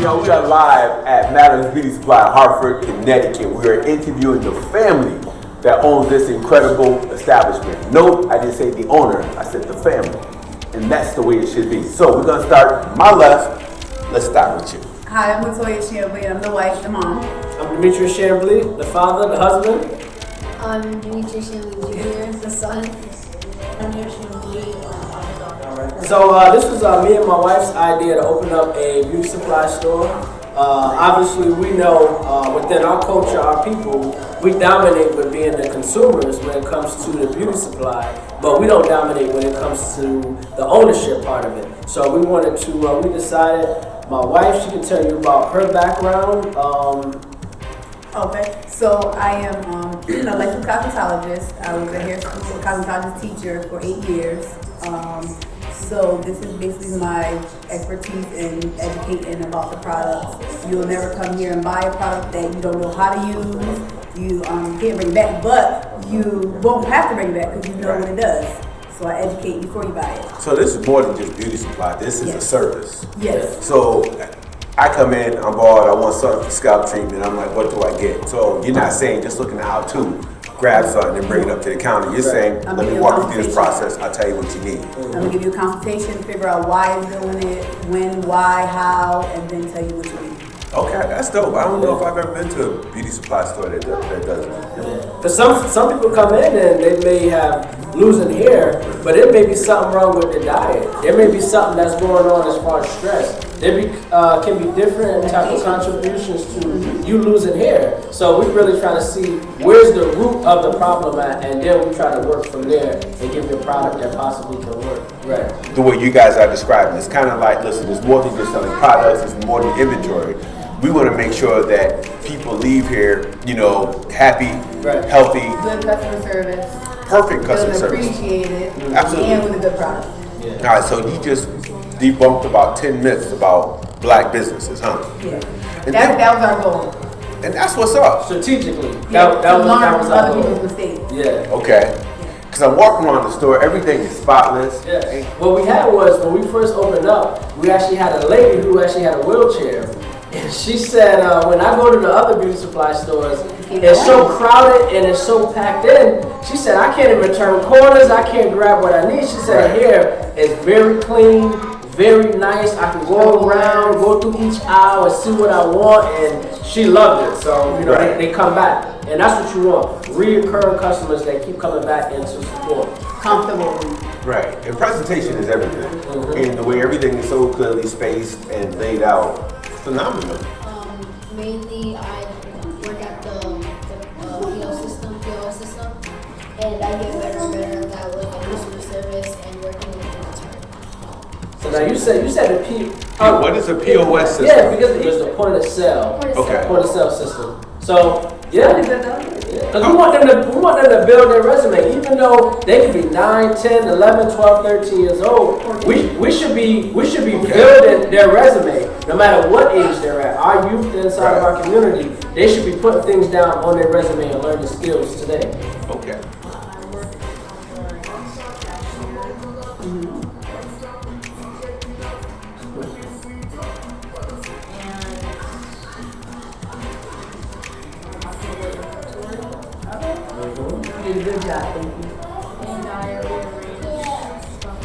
y'all, we are live at Madam's Beauty Supply, Hartford, Connecticut. We are interviewing the family that owns this incredible establishment. Note, I didn't say the owner, I said the family. And that's the way it should be. So we're gonna start on my left. Let's start with you. Hi, I'm Latoya Chamblee. I'm the wife, the mom. I'm Demetrius Chamblee, the father, the husband. I'm Demetrius Chamblee Jr., the son. I'm your Chamblee. So this was me and my wife's idea to open up a beauty supply store. Obviously, we know within our culture, our people, we dominate with being the consumers when it comes to the beauty supply, but we don't dominate when it comes to the ownership part of it. So we wanted to, we decided, my wife, she can tell you about her background. Okay, so I am a licensed cosmetologist. I was a hair school cosmetologist teacher for 8 years. So this is basically my expertise in educating about the products. You'll never come here and buy a product that you don't know how to use. You can't bring it back, but you won't have to bring it back because you know what it does. So I educate before you buy it. So this is more than just beauty supply. This is a service. Yes. So I come in, I'm bored, I want something for scalp treatment. I'm like, what do I get? So you're not saying just looking at how to grab something and bring it up to the counter. You're saying, let me walk you through this process. I'll tell you what you need. I'm gonna give you a consultation, figure out why you're doing it, when, why, how, and then tell you what you need. Okay, that's dope. I don't know if I've ever been to a beauty supply store that does it. Because some people come in and they may have losing hair, but it may be something wrong with the diet. There may be something that's going on as far as stress. There can be different type of contributions to you losing hair. So we really try to see where's the root of the problem at, and then we try to work from there and give you a product that possibly can work. Right. The way you guys are describing, it's kind of like, listen, it's more than just selling products, it's more than inventory. We want to make sure that people leave here, happy, healthy, Good customer service. perfect customer service. Appreciated. Absolutely. And with a good product. Yeah. All right, so you just debunked about 10 myths about black businesses, huh? Yeah. And That was our goal. And that's what's up. Strategically. Yeah, That to was learn from our other goal. people's mistakes. Yeah. Okay. Because I'm walking around the store, everything is spotless. Yeah. What we had was, when we first opened up, we actually had a lady who actually had a wheelchair. And she said, when I go to the other beauty supply stores, it's so crowded and it's so packed in. She said, I can't even turn corners. I can't grab what I need. She said, here, it's very clean, very nice. I can go around, go through each aisle and see what I want. And she loved it. So, they come back. And that's what you want. Reoccurring customers that keep coming back into support. Comfortable. Right. And presentation is everything. And the way everything is so clearly spaced and laid out, phenomenal. Mainly, I work at the POS system, and I get better and better at that with customer service and working with the return. So now you said the P. What is a POS system? Yeah, because it's the point of sale. Okay. Point of sale system. So Yeah. because we want them to build their resume, even though they could be 9, 10, 11, 12, 13 years old. We should be building their resume, no matter what age they're at. Our youth inside of our community, they should be putting things down on their resume and learning skills today. Okay. You did a good job, thank you. And I rearrange stuff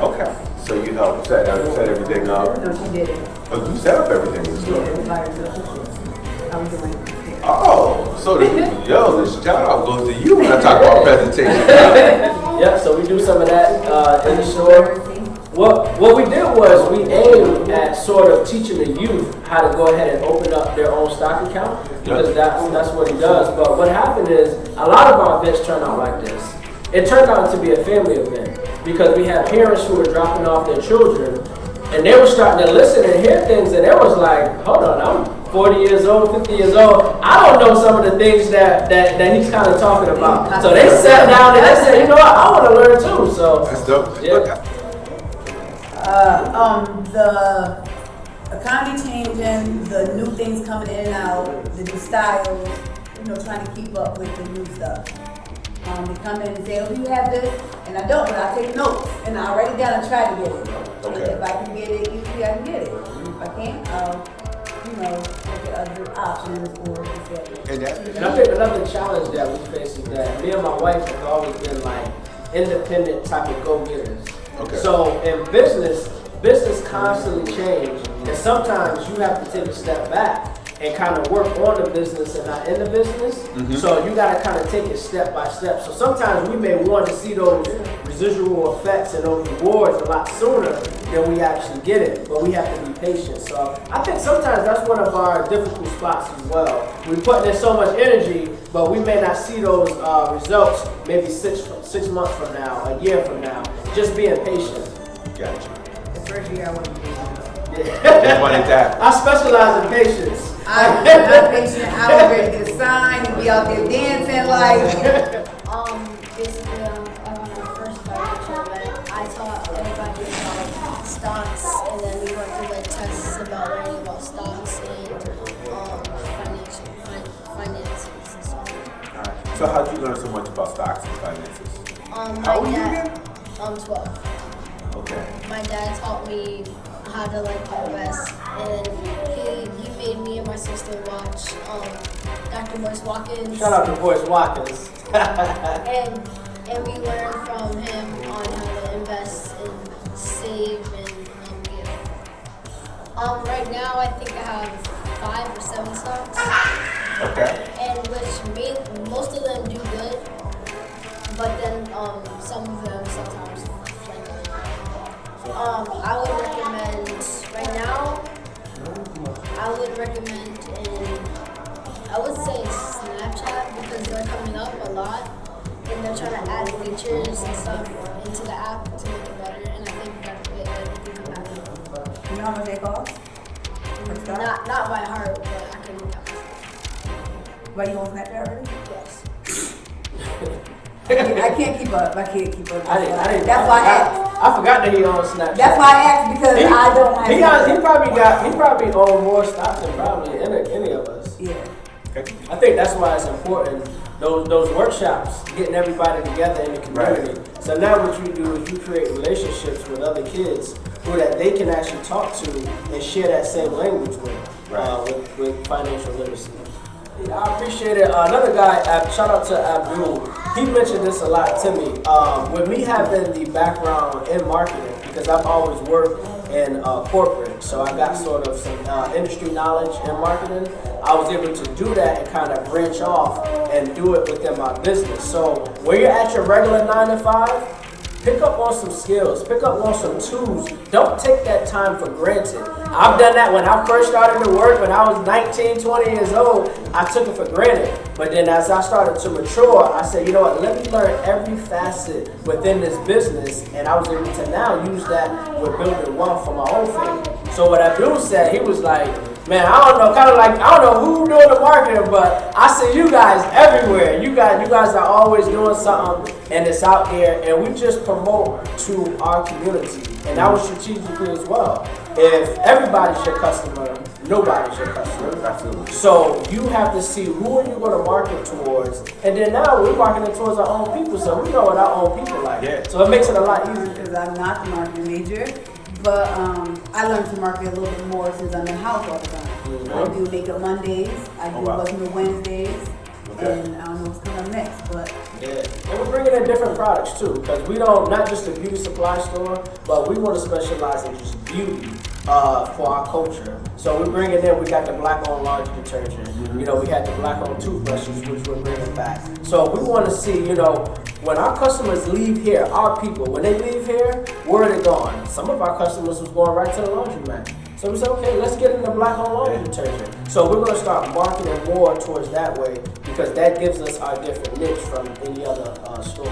Okay. So you helped set everything up. No, she did it. Oh, you set up everything in the She store. did it by herself. I was doing it. Oh, so the shout out goes to you when I talk about presentation. Yep, so we do some of that in the store. What we did was we aimed at sort of teaching the youth how to go ahead and open up their own stock account, because that's what he does. But what happened is a lot of our events turned out like this. It turned out to be a family event because we had parents who were dropping off their children, and they were starting to listen and hear things, and they was like, hold on, I'm 40 years old, 50 years old. I don't know some of the things that he's kind of talking about. So they sat down and they said, you know what, I want to learn too. So That's dope. yeah. The economy changing, the new things coming in and out, the new styles, trying to keep up with the new stuff. They come in and say, oh, do you have this? And I don't, but I take notes and I write it down and try to get it. Okay. If I can get it, usually I can get it. If I can't, look at other options or just And that, And I think another challenge that we face is that me and my wife have always been like independent type of go-getters. Okay. So in business constantly change, and sometimes you have to take a step back and kind of work on the business and not in the business. So you got to kind of take it step by step. So sometimes we may want to see those residual effects and those rewards a lot sooner than we actually get it, but we have to be patient. So I think sometimes that's one of our difficult spots as well. We put in so much energy, but we may not see those results maybe six months from now, a year from now. Just being patient. gotcha. the first year I wasn't patient. Just wanted that. I specialize in patience. I'm not patient. I was ready to get a sign and be out there dancing like. Basically, when I first started Chamblee, I taught everybody about stocks, and then we went through like tests about learning about stocks and finances and stuff. Alright. So how'd you learn so much about stocks and finances? My old are you dad, again? 12. Okay. My dad taught me how to like invest, and he made me and my sister watch Dr. Boyce Watkins. Shout out to Boyce Watkins. And we learned from him on how to invest and save and give. Right now I think I have 5 or 7 stocks, Okay. and most of them do good, but then some of them sometimes flank. I would recommend right now. I would recommend I would say Snapchat, because they're coming up a lot and they're trying to add features and stuff into the app to make it better. And I think that they can come out. You know how much they cost? Not by heart, but I can look up. But you on Snapchat already? Yes. I can't keep up. I can't keep up. I didn't. That's why I asked. I forgot that he on Snapchat. That's why I asked, because I don't have. He probably own more stocks than probably any of us. Yeah. Okay. I think that's why it's important, those workshops, getting everybody together in the community. Right. So now what you do is you create relationships with other kids who that they can actually talk to and share that same language with, with financial literacy. Yeah, I appreciate it. Another guy, shout out to Abdul, he mentioned this a lot to me. With me having the background in marketing, because I've always worked in corporate, so I got sort of some industry knowledge in marketing. I was able to do that and kind of branch off and do it within my business. So when you're at your regular 9 to 5, pick up on some skills, pick up on some tools. Don't take that time for granted. I've done that when I first started to work, when I was 19, 20 years old, I took it for granted. But then as I started to mature, I said, you know what, let me learn every facet within this business, and I was able to now use that with building wealth for my own family. So what Abdul said, he was like, man, I don't know, kind of like, I don't know who doing the marketing, but I see you guys everywhere. You guys are always doing something, and it's out there, and we just promote to our community. And that was strategically as well. If everybody's your customer, nobody's your customer. Absolutely. So you have to see who are you going to market towards, and then now we're marketing towards our own people, so we know what our own people like. Yeah. So it makes it a lot easier. Because I'm not the marketing major, but I learned to market a little bit more since I'm in the house all the time. I do makeup Mondays, I do Welcome Wednesdays, and I don't know what's coming up next, but. Yeah, and we're bringing in different products too, because we don't, not just a beauty supply store, but we want to specialize in just beauty for our culture. So we're bringing in, we got the black-owned laundry detergent, you know, we had the black-owned toothbrushes, which we're bringing back. So we want to see, you know, when our customers leave here, our people, when they leave here, where are they going? Some of our customers was going right to the laundromat. So we said, okay, let's get in the black-owned laundry detergent. So we're going to start marketing more towards that way, because that gives us our different niche from any other store.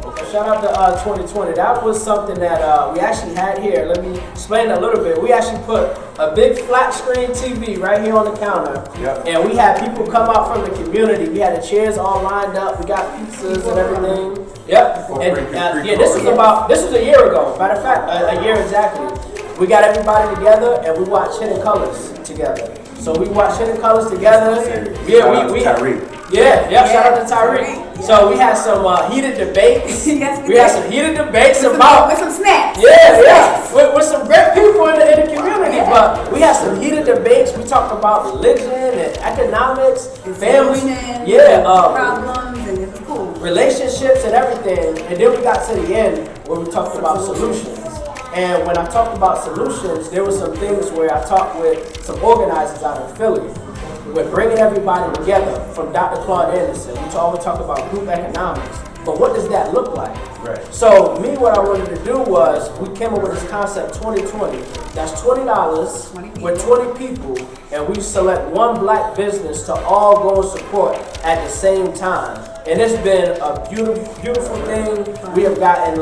Okay. Shout out to 2020. That was something that we actually had here. Let me explain a little bit. We actually put a big flat screen TV right here on the counter. Yep. And we had people come out from the community. We had the chairs all lined up. We got pizzas and everything. Yep. And this was a year ago. Matter of fact, a year exactly. We got everybody together and we watched Hidden Colors together. So we watched Hidden Colors together. Yeah, we Tyreek. Yeah, shout out to Tyreek. So we had some heated debates. Yes, we had some heated debates with about some snaps. with some great people in the community. But we had some heated debates. We talked about religion and economics, family, problems, and it was cool. relationships and everything. And then we got to the end where we talked about solutions. And when I talked about solutions, there were some things where I talked with some organizers out of Philly. We're bringing everybody together from Dr. Claude Anderson. We always talk about group economics. But what does that look like? Right. So me, what I wanted to do was, we came up with this concept 2020. That's $20 with 20 people, and we select one black business to all go and support at the same time. And it's been a beautiful thing. We have gotten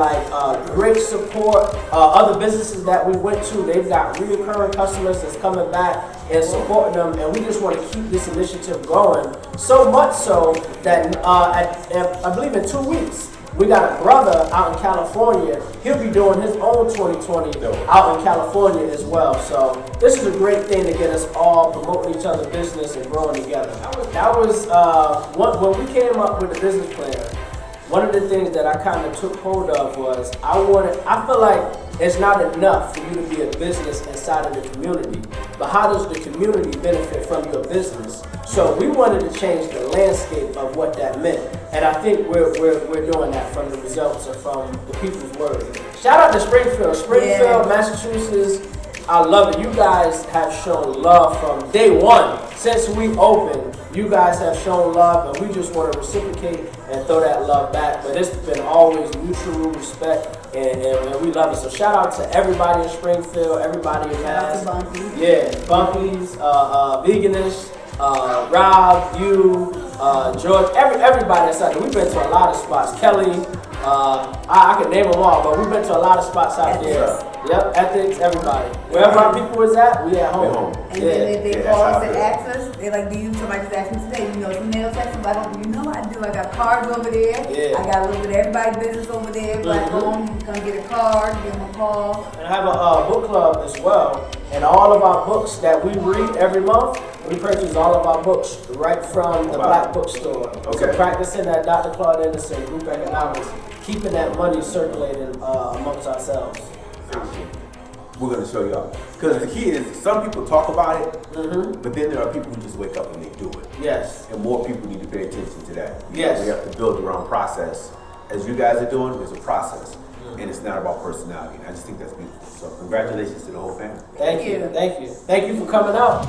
great support. Other businesses that we went to, they've got recurring customers that's coming back and supporting them. And we just want to keep this initiative going. So much so that I believe in 2 weeks, we got a brother out in California. He'll be doing his own 2020 out in California as well. So this is a great thing to get us all promoting each other's business and growing together. That was when we came up with the business plan. One of the things that I kind of took hold of was I feel like it's not enough for you to be a business inside of the community, but how does the community benefit from your business? So we wanted to change the landscape of what that meant, and I think we're doing that from the results and from the people's word. Shout out to Springfield, Massachusetts. I love it. You guys have shown love from day one. Since we opened, you guys have shown love, and we just want to reciprocate and throw that love back. But it's been always mutual respect, and we love it. So shout out to everybody in Springfield, everybody in Mass. Bumpy's, Veganish, Rob, you, George, everybody that's out there. We've been to a lot of spots. Kelly, I can name them all, but we've been to a lot of spots out there. Yep, ethics, everybody. Wherever our people is at, we at home. And then they call us and ask us, they like, do you, somebody just asked me today, you know some nail techs? I'm like, you know I do. I got cards over there. I got a little bit of everybody's business over there. Black home, you come get a card, give them a call. And I have a book club as well. And all of our books that we read every month, we purchase all of our books right from the Black Bookstore. Okay. So practicing that Dr. Claude Anderson group economics, keeping that money circulating amongst ourselves. We're going to show y'all. Because the key is, some people talk about it, but then there are people who just wake up and they do it. Yes. And more people need to pay attention to that. Yes. We have to build our own process. As you guys are doing, there's a process. And it's not about personality. And I just think that's beautiful. So congratulations to the whole family. Thank you. Thank you for coming out.